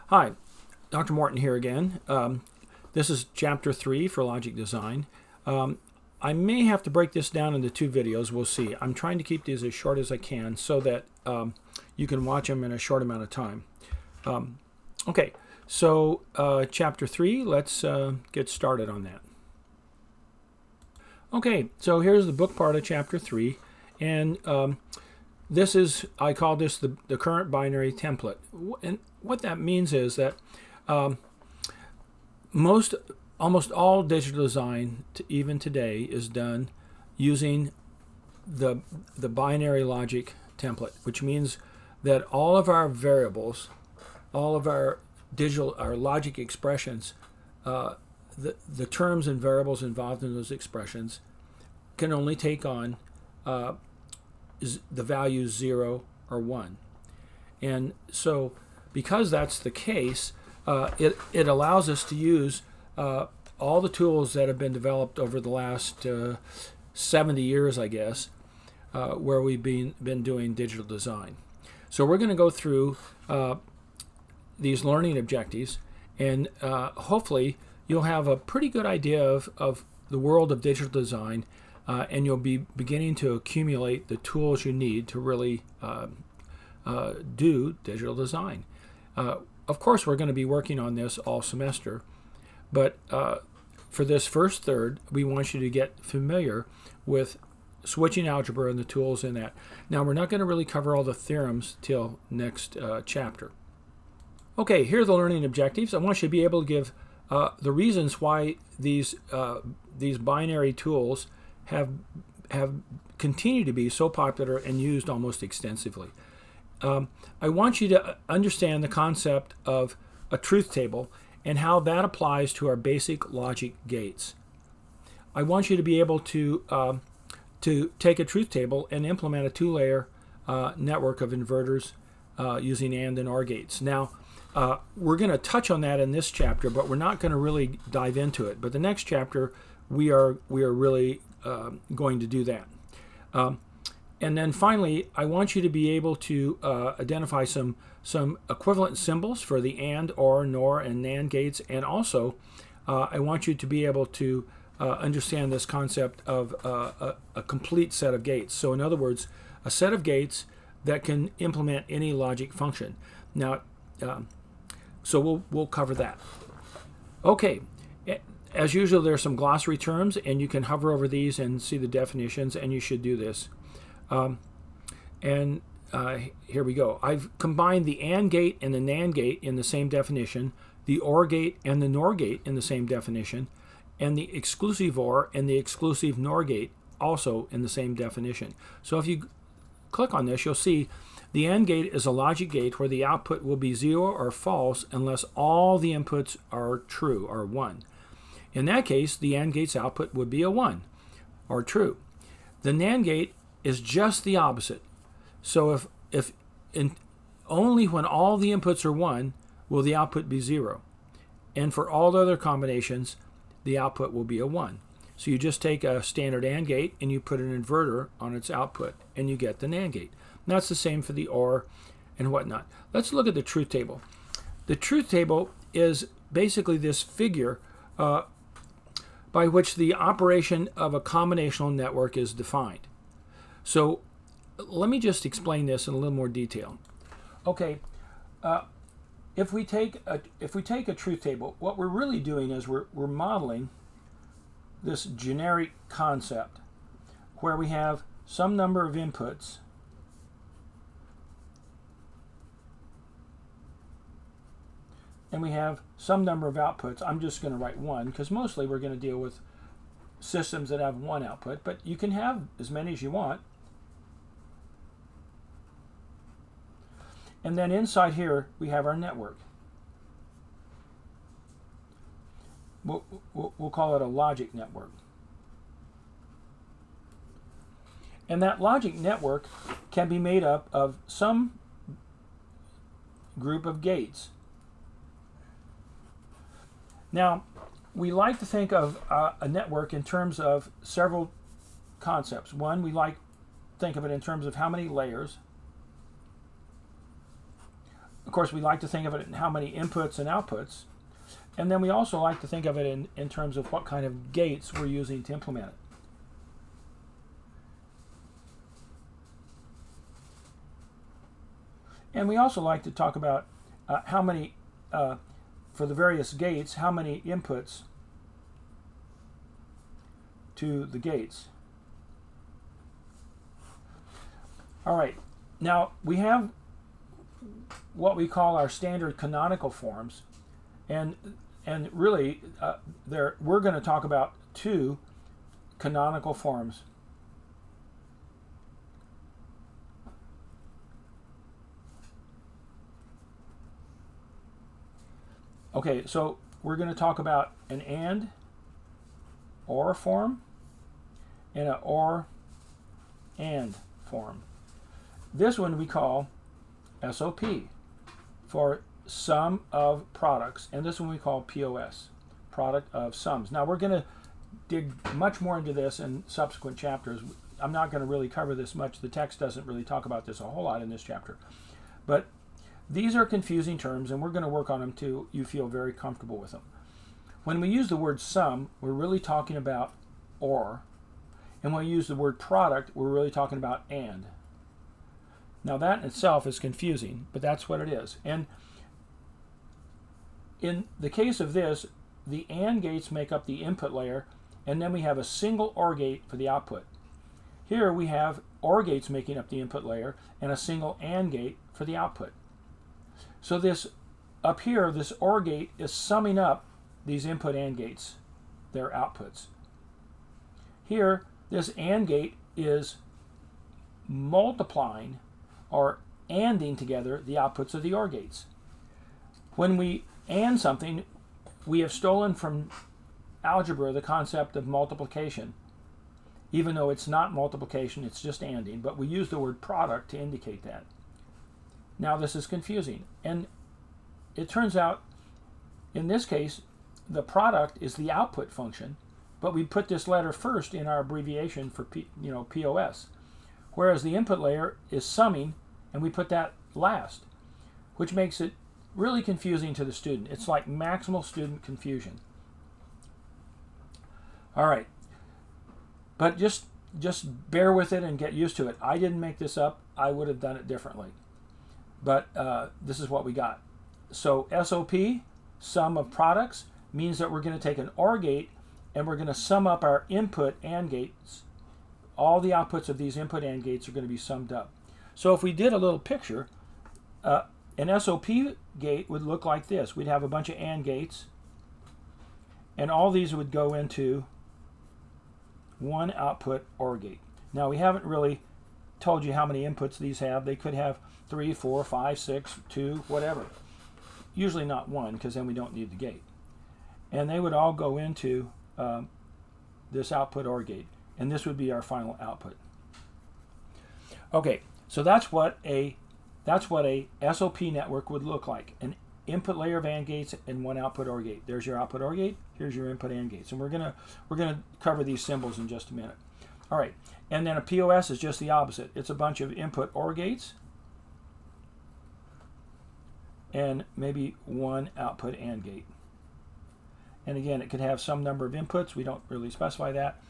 Hi, Dr. Morton here again. This is Chapter 3 for Logic Design. I may have to break this down into two videos. We'll see. I'm trying to keep these as short as I can so that you can watch them in a short amount of time. Okay, so Chapter 3, let's get started on that. Okay, so here's the book part of Chapter 3, and this is, I call this the current binary template. And what that means is that almost all digital design, even today, is done using the binary logic template, which means that all of our variables, all of our logic expressions, the terms and variables involved in those expressions can only take on the values 0 or 1. And so because that's the case, it allows us to use all the tools that have been developed over the last 70 years, I guess, where we've been doing digital design. So we're going to go through these learning objectives, and hopefully you'll have a pretty good idea of the world of digital design, and you'll be beginning to accumulate the tools you need to really do digital design. Of course, we're going to be working on this all semester, but for this first third, we want you to get familiar with switching algebra and the tools in that. Now, we're not going to really cover all the theorems till next chapter. Okay, here are the learning objectives. I want you to be able to give the reasons why these binary tools have continued to be so popular and used almost extensively. I want you to understand the concept of a truth table and how that applies to our basic logic gates. I want you to be able to take a truth table and implement a two-layer network of inverters using AND and OR gates. Now, we're going to touch on that in this chapter, but we're not going to really dive into it. But the next chapter, we are really going to do that. And then finally, I want you to be able to identify some equivalent symbols for the AND, OR, NOR, and NAND gates. And also, I want you to be able to understand this concept of a complete set of gates. So in other words, a set of gates that can implement any logic function. Now, so we'll cover that. Okay. As usual, there are some glossary terms, and you can hover over these and see the definitions, and you should do this. Here we go. I've combined the AND gate and the NAND gate in the same definition, the OR gate and the NOR gate in the same definition, and the exclusive OR and the exclusive NOR gate also in the same definition. So if you click on this, you'll see the AND gate is a logic gate where the output will be 0 or false unless all the inputs are true or 1. In that case, the AND gate's output would be a 1 or true. The NAND gate is just the opposite. So only when all the inputs are 1 will the output be 0. And for all the other combinations, the output will be a 1. So you just take a standard AND gate and you put an inverter on its output and you get the NAND gate. And that's the same for the OR and whatnot. Let's look at the truth table. The truth table is basically this figure by which the operation of a combinational network is defined. So let me just explain this in a little more detail. Okay, if we take a truth table, what we're really doing is we're modeling this generic concept where we have some number of inputs and we have some number of outputs. I'm just going to write 1 because mostly we're going to deal with systems that have 1 output, but you can have as many as you want. And then inside here, we have our network. We'll call it a logic network. And that logic network can be made up of some group of gates. Now, we like to think of a network in terms of several concepts. One, we think of it in terms of how many layers. Of course, we like to think of it in how many inputs and outputs. And then we also like to think of it in terms of what kind of gates we're using to implement it. And we also like to talk about how many, for the various gates, how many inputs to the gates. All right, now we have what we call our standard canonical forms, and really we're going to talk about two canonical forms. Okay, so we're going to talk about an and or form and an or and form. This one we call SOP for sum of products, and this one we call POS, product of sums. Now we're going to dig much more into this in subsequent chapters. I'm not going to really cover this much. The text doesn't really talk about this a whole lot in this chapter. But these are confusing terms, and we're going to work on them till you feel very comfortable with them. When we use the word sum, we're really talking about or, and when we use the word product, we're really talking about and. Now that in itself is confusing, but that's what it is. And in the case of this, the AND gates make up the input layer, and then we have a single OR gate for the output. Here we have OR gates making up the input layer and a single AND gate for the output. So this up here, this OR gate is summing up these input AND gates, their outputs. Here, this AND gate is multiplying or ANDing together the outputs of the OR gates. When we AND something, we have stolen from algebra the concept of multiplication, even though it's not multiplication, it's just ANDing, but we use the word product to indicate that. Now this is confusing, and it turns out in this case the product is the output function, but we put this letter first in our abbreviation for POS, whereas the input layer is summing and we put that last, which makes it really confusing to the student. It's like maximal student confusion. All right, but just bear with it and get used to it. I didn't make this up. I would have done it differently. But this is what we got. So SOP, sum of products, means that we're going to take an OR gate and we're going to sum up our input AND gates. All the outputs of these input AND gates are going to be summed up. So if we did a little picture, an SOP gate would look like this. We'd have a bunch of AND gates, and all these would go into one output OR gate. Now we haven't really told you how many inputs these have. They could have 3, 4, 5, 6, 2, whatever. Usually not one, because then we don't need the gate. And they would all go into this output OR gate, and this would be our final output. Okay, so that's what a SOP network would look like. An input layer of AND gates and one output OR gate. There's your output OR gate. Here's your input AND gates. And we're gonna cover these symbols in just a minute. All right, and then a POS is just the opposite. It's a bunch of input OR gates and maybe one output AND gate. And again, it could have some number of inputs. We don't really specify that.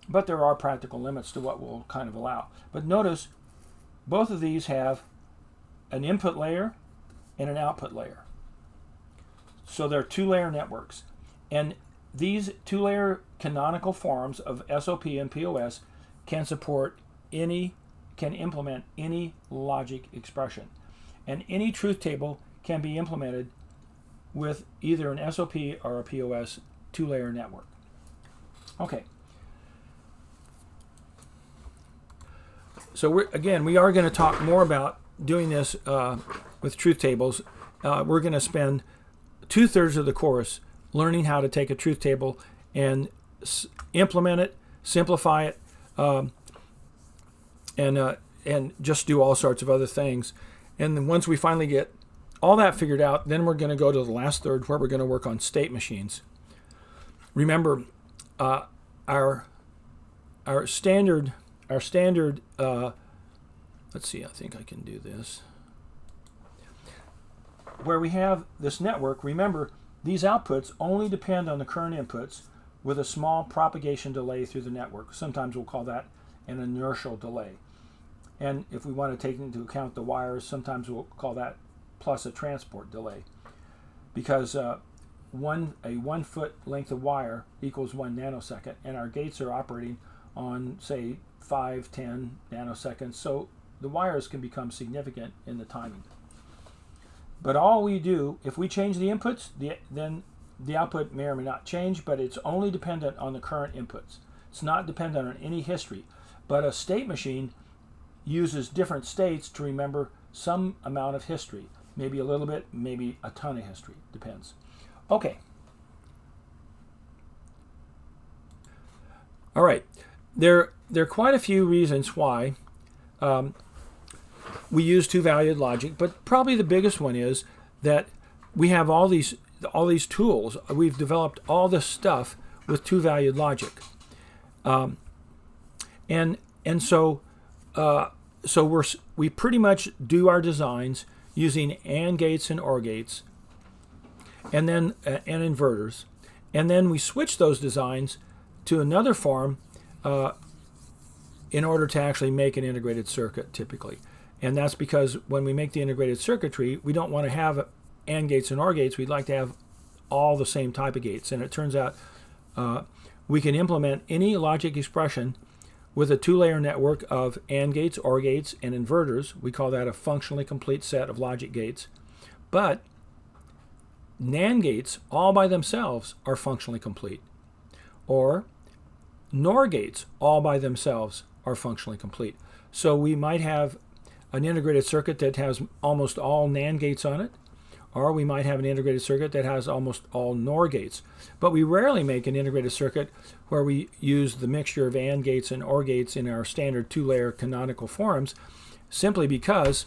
But there are practical limits to what we'll kind of allow. But notice, both of these have an input layer and an output layer. So they're two-layer networks. And these two-layer canonical forms of SOP and POS can implement any logic expression. And any truth table can be implemented with either an SOP or a POS two-layer network. Okay. So we are going to talk more about doing this with truth tables. We're going to spend 2/3 of the course learning how to take a truth table and implement it, simplify it, and just do all sorts of other things. And then once we finally get all that figured out, then we're going to go to the last third where we're going to work on state machines. Remember, our standard let's see, I think I can do this. where we have this network, remember, these outputs only depend on the current inputs with a small propagation delay through the network. Sometimes we'll call that an inertial delay. And if we want to take into account the wires, sometimes we'll call that plus a transport delay. Because a 1 foot length of wire equals 1 nanosecond, and our gates are operating on, say, 5, 10 nanoseconds. So the wires can become significant in the timing. But all we do, if we change the inputs, then the output may or may not change, but it's only dependent on the current inputs. It's not dependent on any history. But a state machine uses different states to remember some amount of history. Maybe a little bit, maybe a ton of history. Depends. Okay. All right. There are quite a few reasons why we use two-valued logic, but probably the biggest one is that we have all these tools. We've developed all this stuff with two-valued logic, and so we pretty much do our designs using AND gates and OR gates, and then and inverters, and then we switch those designs to another form in order to actually make an integrated circuit typically. And that's because when we make the integrated circuitry, we don't want to have AND gates and OR gates. We'd like to have all the same type of gates. And it turns out we can implement any logic expression with a two-layer network of AND gates, OR gates, and inverters. We call that a functionally complete set of logic gates. But NAND gates all by themselves are functionally complete. Or NOR gates all by themselves are functionally complete. So we might have an integrated circuit that has almost all NAND gates on it, or we might have an integrated circuit that has almost all NOR gates. But we rarely make an integrated circuit where we use the mixture of AND gates and OR gates in our standard two-layer canonical forms, simply because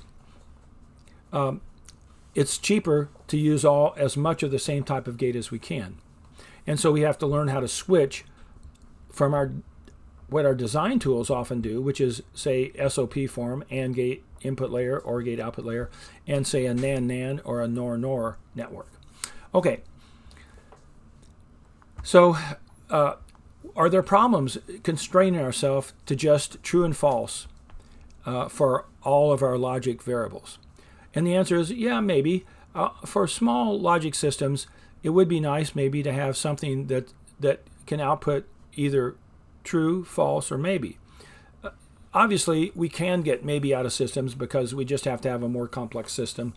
it's cheaper to use as much of the same type of gate as we can. And so we have to learn how to switch from what our design tools often do, which is, say, SOP form, AND gate input layer, OR gate output layer, and say a NAND-NAND or a NOR-NOR network. Okay. So are there problems constraining ourselves to just true and false for all of our logic variables? And the answer is, yeah, maybe. For small logic systems, it would be nice maybe to have something that can output either true, false, or maybe. Obviously, we can get maybe out of systems because we just have to have a more complex system,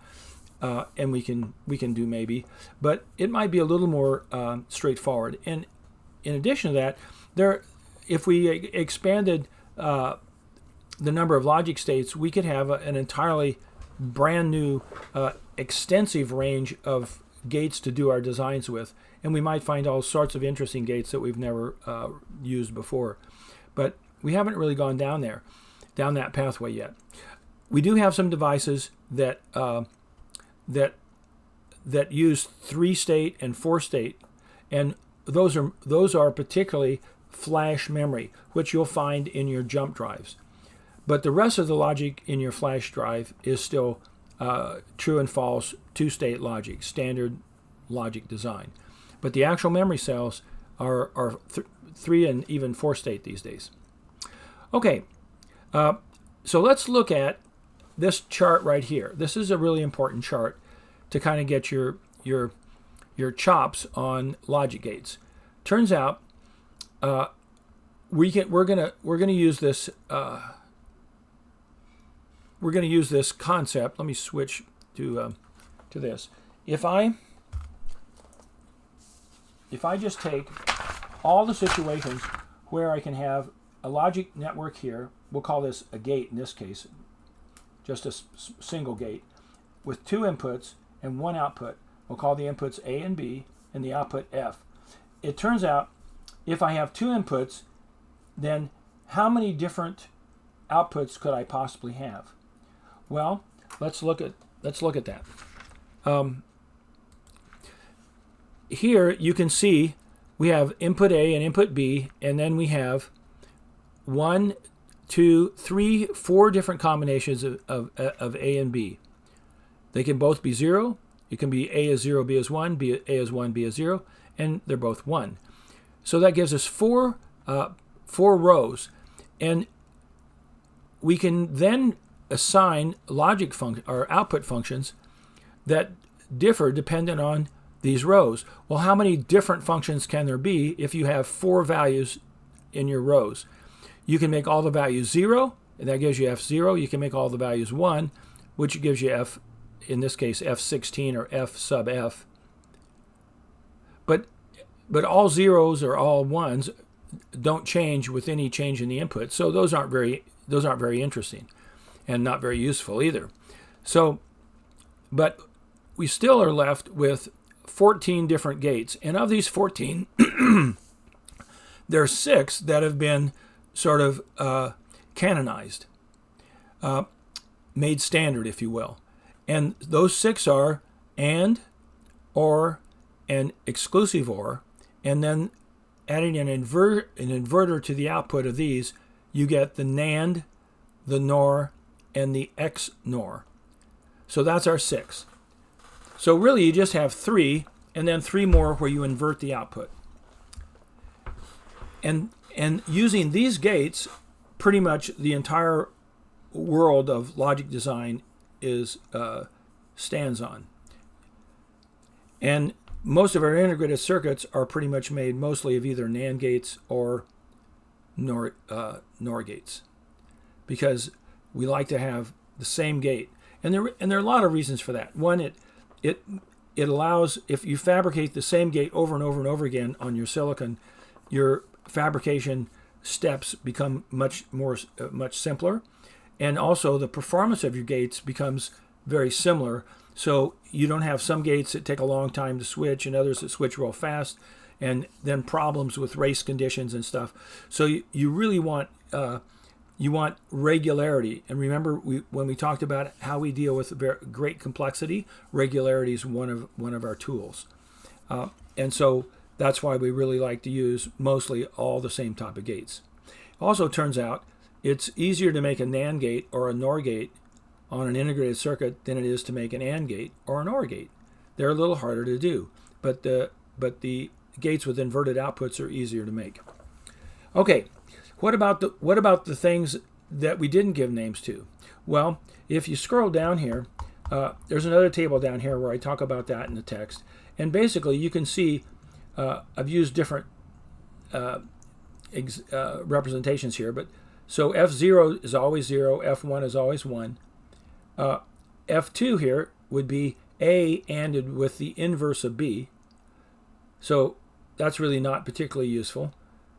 and we can do maybe. But it might be a little more straightforward. And in addition to that, if we expanded the number of logic states, we could have an entirely brand new, extensive range of gates to do our designs with, and we might find all sorts of interesting gates that we've never used before. But we haven't really gone down that pathway yet. We do have some devices that use 3-state and 4-state, and those are particularly flash memory, which you'll find in your jump drives. But the rest of the logic in your flash drive is still true and false 2-state logic, standard logic design. But the actual memory cells are 3 and even 4-state these days. Okay, so let's look at this chart right here. This is a really important chart to kind of get your chops on logic gates. Turns out we're gonna use this. We're going to use this concept. Let me switch to this. If I just take all the situations where I can have a logic network here, we'll call this a gate in this case, just a single gate, with 2 inputs and 1 output. We'll call the inputs A and B and the output F. It turns out if I have 2 inputs, then how many different outputs could I possibly have? Well, let's look at that. Here you can see we have input A and input B, and then we have 1, 2, 3, 4 different combinations of A and B. They can both be 0, It can be A is 0, B is 1, A is 1, B is 0, and they're both 1. So that gives us four rows. And we can then assign logic function or output functions that differ dependent on these rows. Well, how many different functions can there be if you have 4 values in your rows? You can make all the values 0, and that gives you F0. You can make all the values 1, which gives you F, in this case, F16 or F sub F. But all zeros or all ones don't change with any change in the input, so those aren't very interesting and not very useful either. So, but we still are left with 14 different gates, and of these 14, there are 6 that have been sort of canonized, made standard, if you will. And those 6 are AND, OR, and exclusive OR, and then adding an inverter to the output of these, you get the NAND, the NOR, and the XNOR. So that's our 6. So really you just have 3, and then 3 more where you invert the output. And using these gates, pretty much the entire world of logic design is stands on. And most of our integrated circuits are pretty much made mostly of either NAND gates or NOR gates, because we like to have the same gate. And there are a lot of reasons for that. One, it allows, if you fabricate the same gate over and over and over again on your silicon, your fabrication steps become much simpler, and also the performance of your gates becomes very similar. So you don't have some gates that take a long time to switch and others that switch real fast, and then problems with race conditions and stuff. So you really want regularity. And remember, when we talked about how we deal with great complexity, regularity is one of our tools. And so that's why we really like to use mostly all the same type of gates. Also turns out it's easier to make a NAND gate or a NOR gate on an integrated circuit than it is to make an AND gate or an OR gate. They're a little harder to do, but the gates with inverted outputs are easier to make. Okay, what about the things that we didn't give names to? Well, if you scroll down here, there's another table down here where I talk about that in the text, and basically you can see I've used different representations here, but so F0 is always 0, F1 is always 1. F2 here would be A ANDed with the inverse of B. So that's really not particularly useful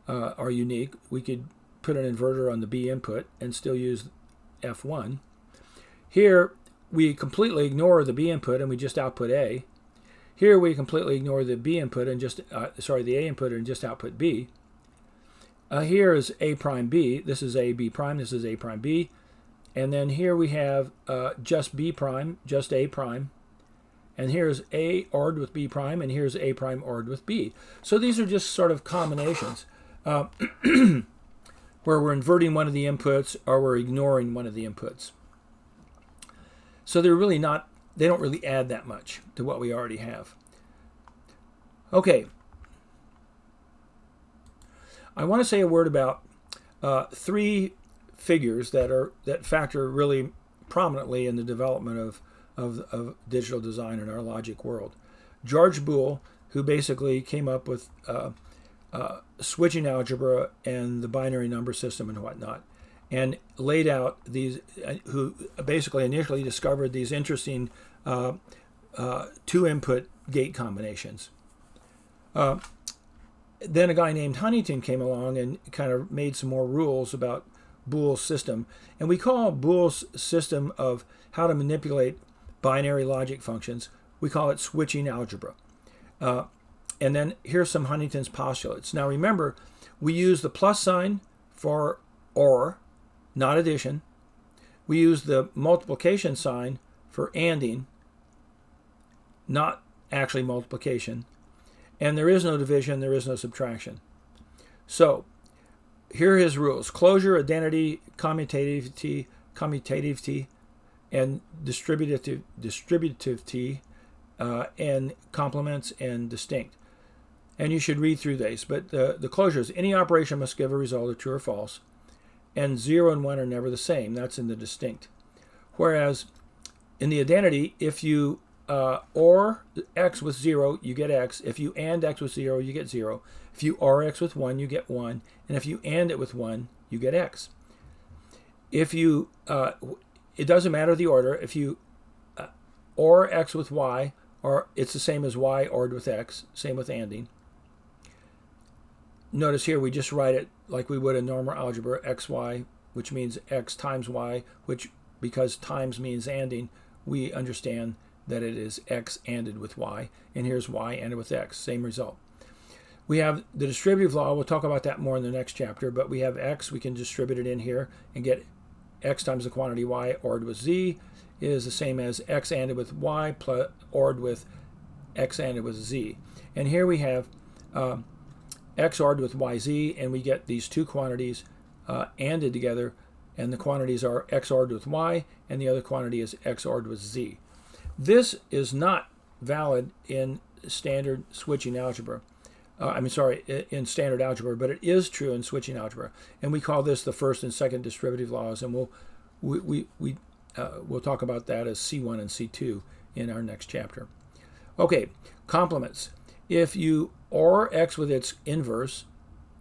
or unique. We could put an inverter on the B input and still use F1. Here we completely ignore the B input and we just output A. Here we completely ignore the B input and the A input and just output B. Here is A prime B. This is A B prime. This is A prime B. And then here we have just B prime, just A prime. And here's A ORed with B prime, and here's A prime ORed with B. So these are just sort of combinations where we're inverting one of the inputs or we're ignoring one of the inputs. So they don't really add that much to what we already have. Okay. I want to say a word about 3 figures that factor really prominently in the development of digital design in our logic world. George Boole, who basically came up with switching algebra and the binary number system and whatnot, and laid out these, who basically initially discovered these interesting 2-input gate combinations. Then a guy named Huntington came along and kind of made some more rules about Boole's system. And we call Boole's system of how to manipulate binary logic functions, we call it switching algebra. And then here's some Huntington's postulates. Now remember, we use the plus sign for OR, not addition. We use the multiplication sign for ANDing, not actually multiplication. And there is no division, there is no subtraction. So here are his rules: closure, identity, commutativity, and distributivity and complements and distinct. And you should read through these. But the closures, any operation must give a result of true or false. And 0 and 1 are never the same. That's in the distinct. Whereas in the identity, if you OR x with 0, you get x. If you AND x with 0, you get 0. If you OR x with 1, you get 1. And if you AND it with 1, you get x. If you, it doesn't matter the order. If you OR x with y, or it's the same as y ORed with x, same with ANDing. Notice here we just write it like we would in normal algebra, xy, which means x times y, which because times means ANDing, we understand that it is x ANDed with y, and here's y ANDed with x, same result. We have the distributive law. We'll talk about that more in the next chapter, but we have x. We can distribute it in here and get x times the quantity y ORed with z is the same as x ANDed with y plus ORed with x ANDed with z. And here we have x ORed with yz, and we get these two quantities ANDed together, and the quantities are x ORed with y, and the other quantity is x ORed with z. This is not valid in standard switching algebra. In standard algebra, but it is true in switching algebra, and we call this the first and second distributive laws, and we'll talk about that as C1 and C2 in our next chapter. Okay, complements. If you OR x with its inverse,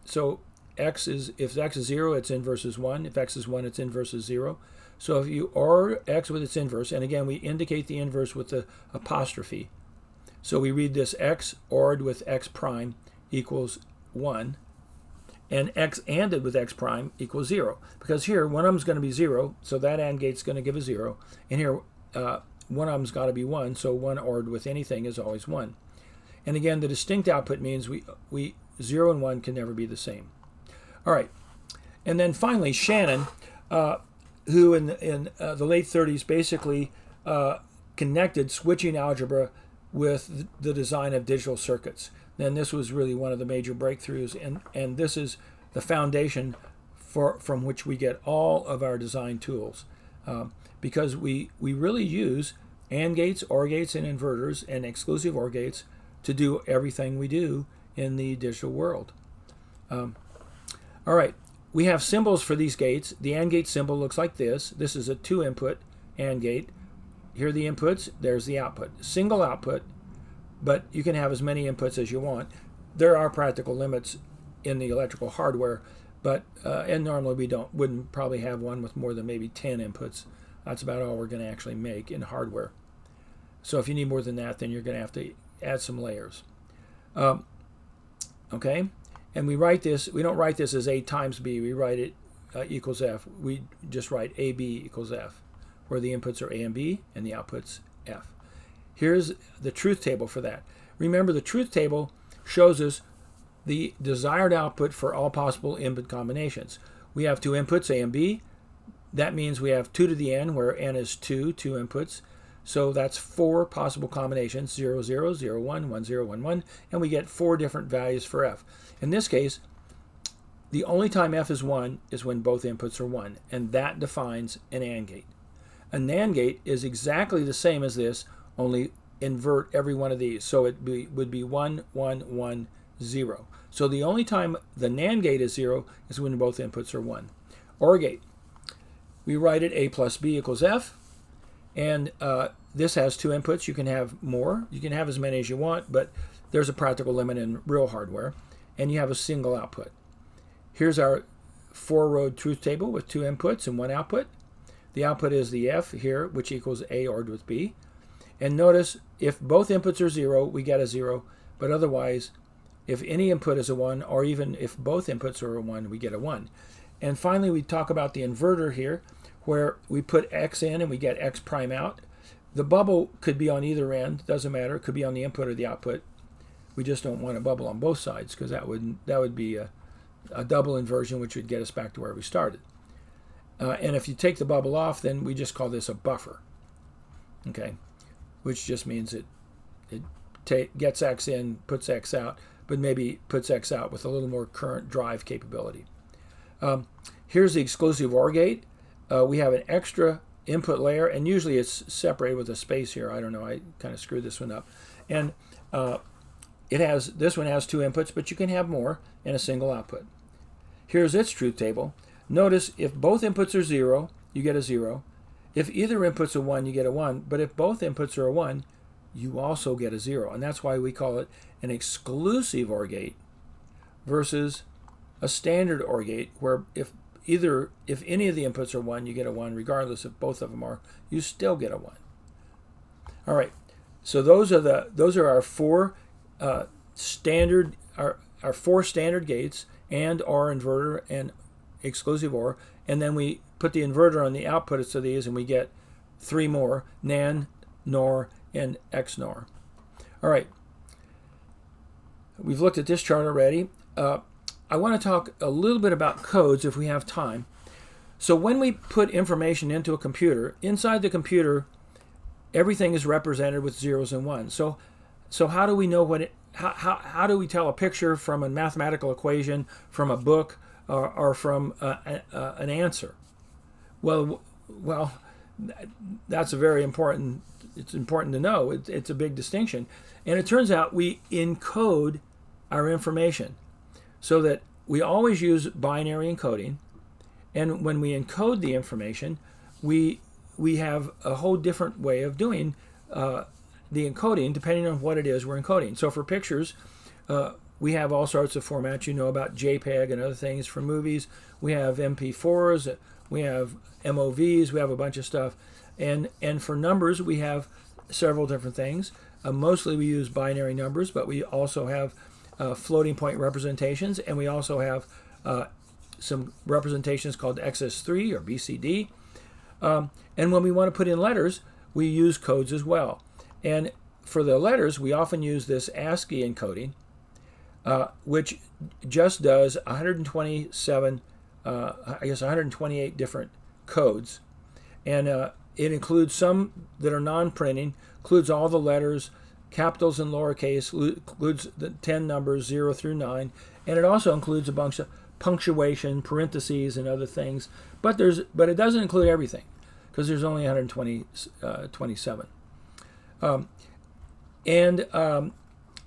so if x is 0, its inverse is 1. If x is 1, its inverse is 0. So if you OR x with its inverse, and again we indicate the inverse with the apostrophe. So we read this x ORed with x prime equals 1, and x ANDed with x prime equals 0. Because here, one of them is going to be 0, so that AND gate's going to give a 0. And here, one of them's got to be 1, so 1 ORed with anything is always 1. And again, the distinct output means we 0 and 1 can never be the same. All right. And then finally, Shannon, who in the late 30s basically connected switching algebra with the design of digital circuits. Then this was really one of the major breakthroughs, and this is the foundation from which we get all of our design tools, because we really use AND gates, OR gates, and inverters, and exclusive OR gates to do everything we do in the digital world. All right, we have symbols for these gates. The AND gate symbol looks like this. This is a 2-input AND gate. Here are the inputs, there's the output. Single output, but you can have as many inputs as you want. There are practical limits in the electrical hardware, but and normally we wouldn't probably have one with more than maybe 10 inputs. That's about all we're going to actually make in hardware. So if you need more than that, then you're going to have to add some layers. Okay, and we don't write this as A times B, we write it equals F. We just write AB equals F, where the inputs are A and B and the outputs F. Here's the truth table for that. Remember, the truth table shows us the desired output for all possible input combinations. We have two inputs, A and B. That means we have 2 to the n, where n is 2 inputs. So that's 4 possible combinations, 0, 0, 0, 1, 1, 0, 1, 1, and we get 4 different values for F. In this case, the only time F is 1 is when both inputs are 1, and that defines an AND gate. A NAND gate is exactly the same as this, only invert every one of these. So it would be 1, 1, 1, 0. So the only time the NAND gate is 0 is when both inputs are 1. OR gate. We write it A plus B equals F. And this has 2 inputs. You can have more. You can have as many as you want, but there's a practical limit in real hardware. And you have a single output. Here's our 4-row truth table with 2 inputs and 1 output. The output is the F here, which equals A ORed with B. And notice, if both inputs are 0, we get a 0. But otherwise, if any input is a 1, or even if both inputs are a 1, we get a 1. And finally, we talk about the inverter here, where we put X in and we get X prime out. The bubble could be on either end, doesn't matter. It could be on the input or the output. We just don't want a bubble on both sides, because that would be a double inversion, which would get us back to where we started. And if you take the bubble off, then we just call this a buffer, okay, which just means it gets X in, puts X out, but maybe puts X out with a little more current drive capability. Here's the exclusive OR gate. We have an extra input layer, and usually it's separated with a space here. I don't know, I kind of screwed this one up. And this one has 2 inputs, but you can have more in a single output. Here's its truth table. Notice if both inputs are 0, you get a 0. If either input's a 1, you get a 1. But if both inputs are a 1, you also get a 0. And that's why we call it an exclusive OR gate versus a standard OR gate, where if any of the inputs are 1, you get a 1. Regardless if both of them are, you still get a 1. All right. So those are our 4 standard our 4 standard gates, and OR, inverter, and exclusive OR. And then we put the inverter on the outputs of these, and we get 3 more: NAND, NOR, and XNOR. All right. We've looked at this chart already. I want to talk a little bit about codes if we have time. So when we put information into a computer, inside the computer, everything is represented with zeros and ones. So how do we know how do we tell a picture from a mathematical equation, from a book, or from an answer? Well, that's a very important. It's important to know. It's a big distinction, and it turns out we encode our information, so that we always use binary encoding. And when we encode the information, we have a whole different way of doing the encoding depending on what it is we're encoding. So for pictures, we have all sorts of formats. You know about JPEG and other things. For movies, we have MP4s, we have MOVs, we have a bunch of stuff. And for numbers, we have several different things. Mostly we use binary numbers, but we also have floating point representations, and we also have some representations called XS3 or BCD. And when we want to put in letters, we use codes as well. And for the letters, we often use this ASCII encoding, which just does 128 different codes. And it includes some that are non-printing, includes all the letters, capitals and lowercase, includes the 10 numbers 0 through 9, and it also includes a bunch of punctuation, parentheses, and other things. But it doesn't include everything, because there's only 127.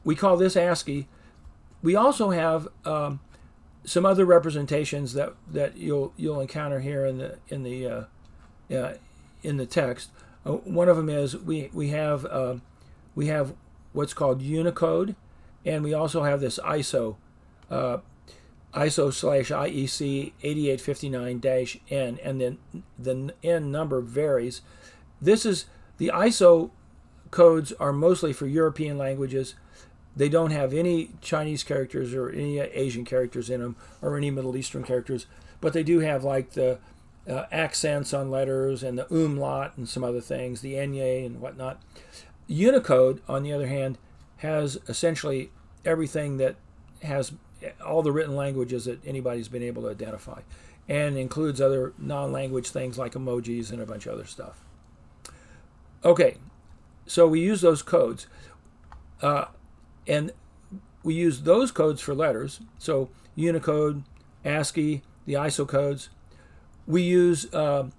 We call this ASCII. We also have some other representations that you'll encounter here in the text. One of them is we have what's called Unicode, and we also have this ISO ISO/IEC 8859-N, and then the N number varies. This is the ISO codes are mostly for European languages. They don't have any Chinese characters or any Asian characters in them, or any Middle Eastern characters, but they do have like the accents on letters and the umlaut and some other things, the enye and whatnot. Unicode, on the other hand, has essentially everything that has all the written languages that anybody's been able to identify, and includes other non-language things like emojis and a bunch of other stuff. Okay, so we use those codes, and we use those codes for letters. So Unicode, ASCII, the ISO codes. We use other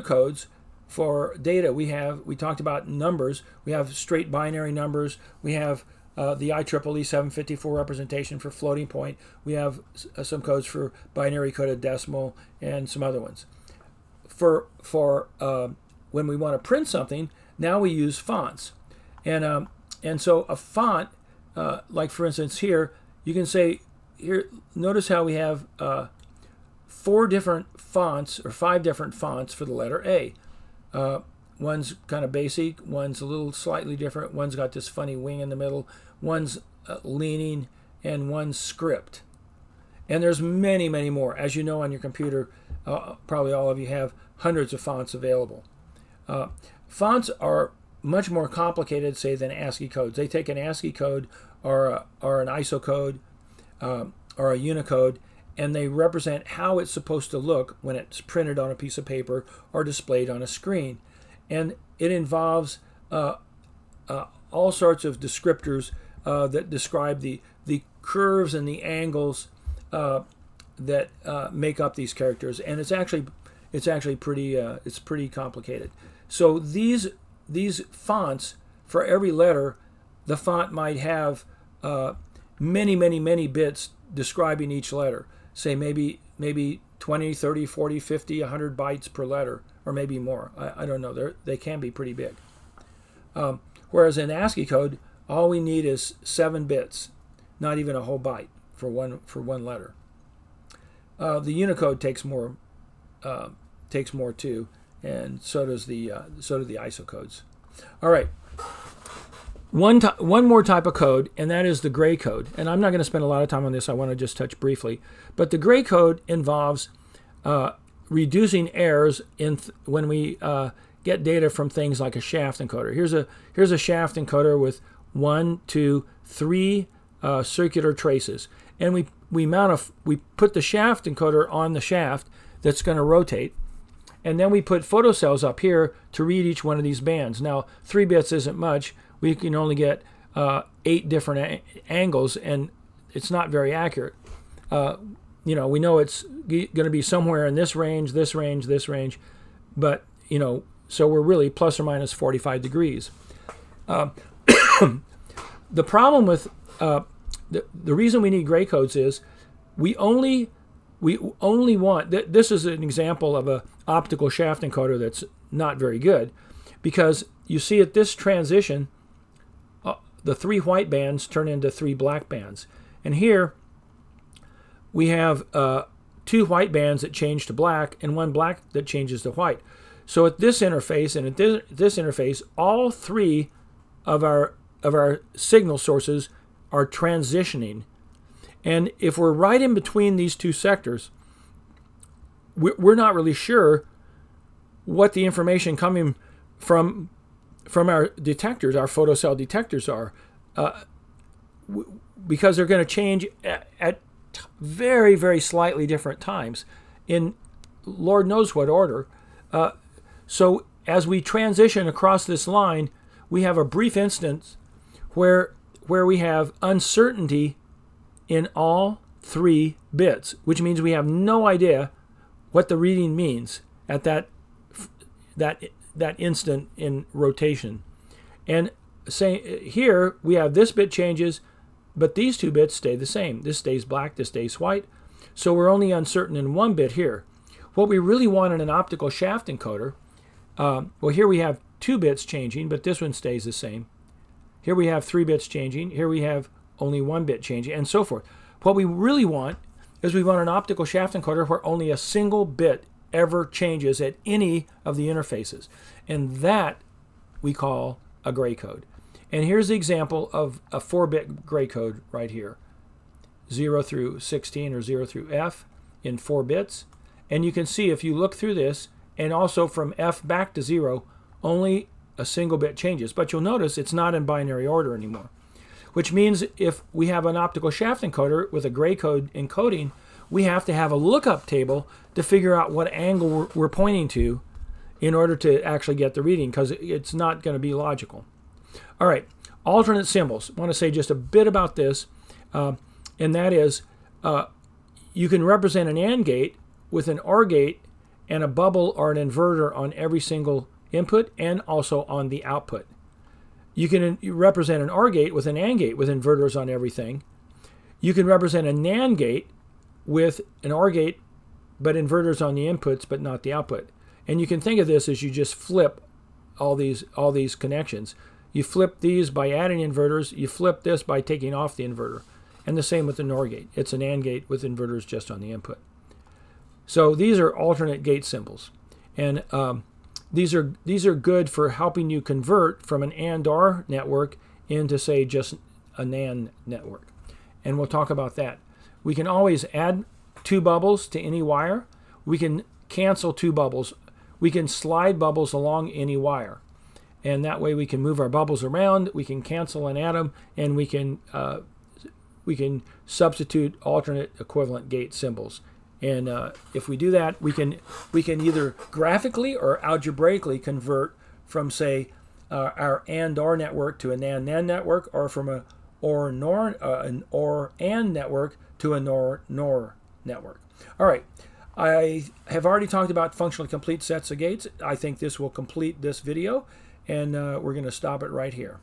codes for data. We talked about numbers. We have straight binary numbers. We have the IEEE 754 representation for floating point. We have some codes for binary coded decimal and some other ones. For when we want to print something, now we use fonts. And so a font, like for instance here, you can say, here, notice how we have 4 different fonts or 5 different fonts for the letter A. One's kind of basic, one's a little slightly different, one's got this funny wing in the middle, one's leaning, and one's script. And there's many, many more. As you know on your computer, probably all of you have hundreds of fonts available. Fonts are much more complicated, say, than ASCII codes. They take an ASCII code or an ISO code or a Unicode, and they represent how it's supposed to look when it's printed on a piece of paper or displayed on a screen. And it involves all sorts of descriptors that describe the curves and the angles that make up these characters. And it's actually It's actually it's pretty complicated. So these fonts, for every letter, the font might have many bits describing each letter. Say maybe 20, 30, 40, 50, 100 bytes per letter, or maybe more. I don't know. They can be pretty big. Whereas in ASCII code, all we need is 7 bits, not even a whole byte for one letter. The Unicode takes more too, and so do the ISO codes. All right. One more type of code, and that is the gray code. And I'm not going to spend a lot of time on this. I want to just touch briefly. But the gray code involves reducing errors when we get data from things like a shaft encoder. Here's a shaft encoder with 1, 2, 3 circular traces, and we put the shaft encoder on the shaft that's going to rotate, and then we put photocells up here to read each one of these bands. Now 3 bits isn't much. We can only get 8 different angles, and it's not very accurate. We know it's going to be somewhere in this range, but so we're really plus or minus 45 degrees. The problem with the reason we need gray codes is we only want this is an example of a optical shaft encoder that's not very good, because you see at this transition the 3 white bands turn into 3 black bands, and here we have 2 white bands that change to black and 1 black that changes to white. So at this interface and at this interface, all 3 of our signal sources are transitioning. And if we're right in between these 2 sectors, we're not really sure what the information coming from our detectors, our photocell detectors are, because they're going to change at very, very slightly different times in Lord knows what order. So as we transition across this line, we have a brief instance where we have uncertainty in all 3 bits, which means we have no idea what the reading means at that instant in rotation. And here we have this bit changes, but these 2 bits stay the same. This stays black, this stays white. So we're only uncertain in 1 bit here. What we really want in an optical shaft encoder, well, here we have 2 bits changing, but this one stays the same. Here we have 3 bits changing. Here we have only 1 bit changing, and so forth. What we really want is we want an optical shaft encoder where only a single bit ever changes at any of the interfaces. And that we call a gray code. And here's the example of a 4-bit gray code right here. 0 through 16 or 0 through F in 4 bits. And you can see if you look through this, and also from F back to 0, only a single bit changes. But you'll notice it's not in binary order anymore, which means if we have an optical shaft encoder with a gray code encoding, we have to have a lookup table to figure out what angle we're pointing to in order to actually get the reading, because it's not going to be logical. All right, alternate symbols. I want to say just a bit about this, and that is you can represent an AND gate with an OR gate and a bubble or an inverter on every single input and also on the output. You can represent an OR gate with an AND gate with inverters on everything. You can represent a NAND gate with an OR gate but inverters on the inputs but not the output. And you can think of this as you just flip all these connections. You flip these by adding inverters. You flip this by taking off the inverter. And the same with the NOR gate. It's an AND gate with inverters just on the input. So these are alternate gate symbols. And these are good for helping you convert from an AND/OR network into, say, just a NAND network. And we'll talk about that. We can always add 2 bubbles to any wire. We can cancel 2 bubbles. We can slide bubbles along any wire. And that way we can move our bubbles around, we can cancel and add them, and we can substitute alternate equivalent gate symbols. And if we do that, we can either graphically or algebraically convert from, say, our AND/OR network to a NAND/NAND network, or from an OR/NOR an OR/AND network to a NOR/NOR network. All right, I have already talked about functionally complete sets of gates. I think this will complete this video, and we're going to stop it right here.